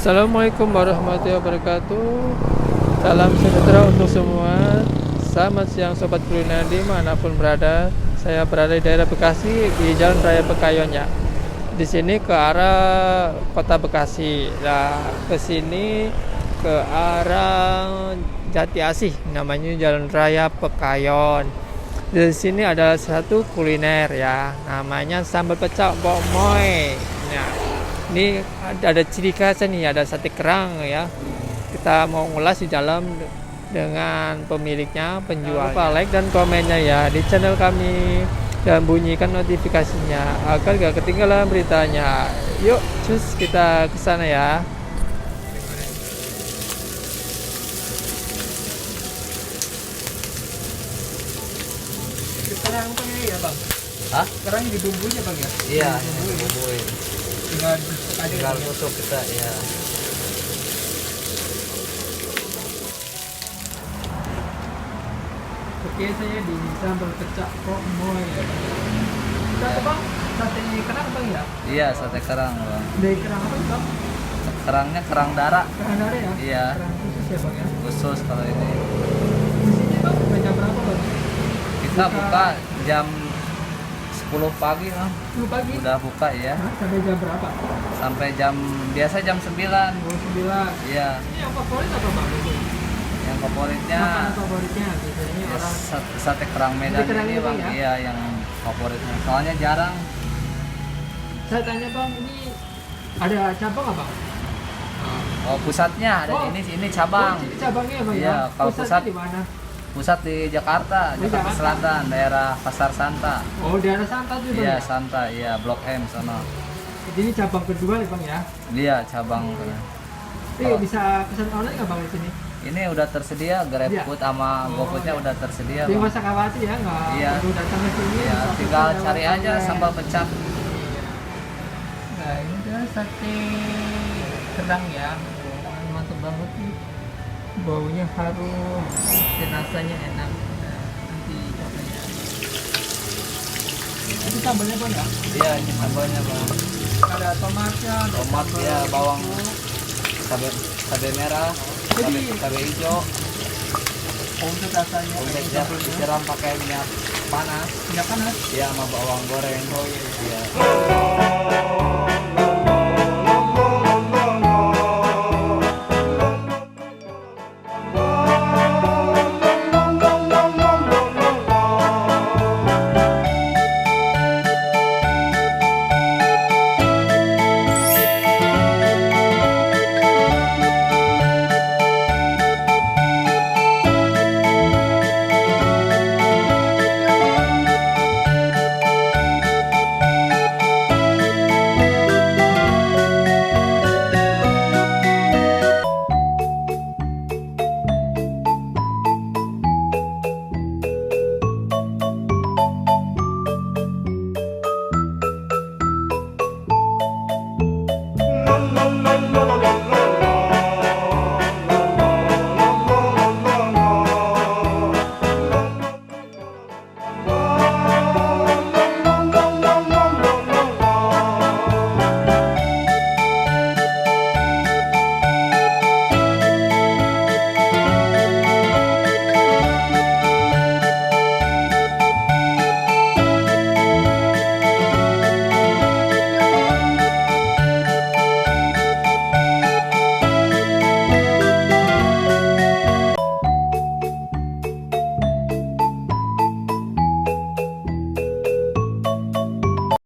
Assalamualaikum warahmatullahi wabarakatuh. Salam sejahtera untuk semua. Selamat siang sobat kuliner dimanapun berada. Saya berada di daerah Bekasi di Jalan Raya Pekayon ya. Di sini ke arah Kota Bekasi. Nah, ke sini ke arah Jati Asih, namanya Jalan Raya Pekayon. Di sini ada satu kuliner ya, namanya sambal pecak Mbok Moy. Nah, ini ada ciri khasnya nih, ada sate kerang ya. Kita mau ngulas di dalam dengan pemiliknya, penjual. Jangan lupa like dan komennya ya di channel kami dan bunyikan notifikasinya agar gak ketinggalan beritanya. Yuk, cus kita ke sana ya. Kerang apa ini ya, Bang? Hah? Kerang dibumbunya, Bang ya? Iya, bumbuin. Tinggal Tusuk kita, ya. Oke, saya di sambal pecak Mbok Moy ya. Sate Bang, sate kerang Bang ya? Iya, sate kerang, Bang. Dari kerang apa Bang? Kerangnya kerang darah. Kerang darah ya? Iya. Kerang khusus ya Bang ya? Khusus kalau ini. Di sini Bang, sampai jam berapa Bang? Kita buka jam 10 pagi, Bang. 10 pagi? Udah buka ya. Hah? Sampai jam berapa? Sampai biasa jam 9. Oh, 9. Iya. Ini yang favorit apa Bang? Yang favoritnya Makanan favoritnya biasanya ya, orang sate kerang Medan Sate kerang ini, ini, Bang. Bang, ya? Iya, yang favoritnya. Soalnya jarang. Saya tanya Bang, ini ada cabang nggak Bang? Oh, pusatnya ada Oh. ini cabang. Oh, ini cabangnya ya Bang Iya, ya? kalau Pusatnya pusat di mana? Pusat di Jakarta, Di Jakarta Jakarta. Selatan, daerah Pasar Santa. Oh, daerah Santa tuh Bang Iya, ya? Santa, iya, Blok M sana. Ini cabang kedua ya Bang ya? Iya, cabang sana. Tapi bisa pesan online nggak Bang di sini? Ini udah tersedia, Iya. GrabFood sama Oh, GoFoodnya iya. udah tersedia, Jadi Bang. nggak usah khawatir ya, nggak Iya. perlu datang ke sini. Iya, bisa tinggal pesan cari lewat aja online. sambal pecak. Nah, ini adalah sate kerang ya. Oh, mantap banget nih. Baunya harum dan rasanya enak. Nah, nanti coba ya. Itu sambalnya Bang ya? Iya, ini sambalnya, Bang. Ada tomatnya, ada Tomat sambal ya, bawang, hijau. cabai merah, Jadi- cabai hijau. Untuk rasanya Untuk kayak sambalnya. disiram pakai minyak panas. Minyak panas. Iya, sama bawang goreng. Oh iya. Iya.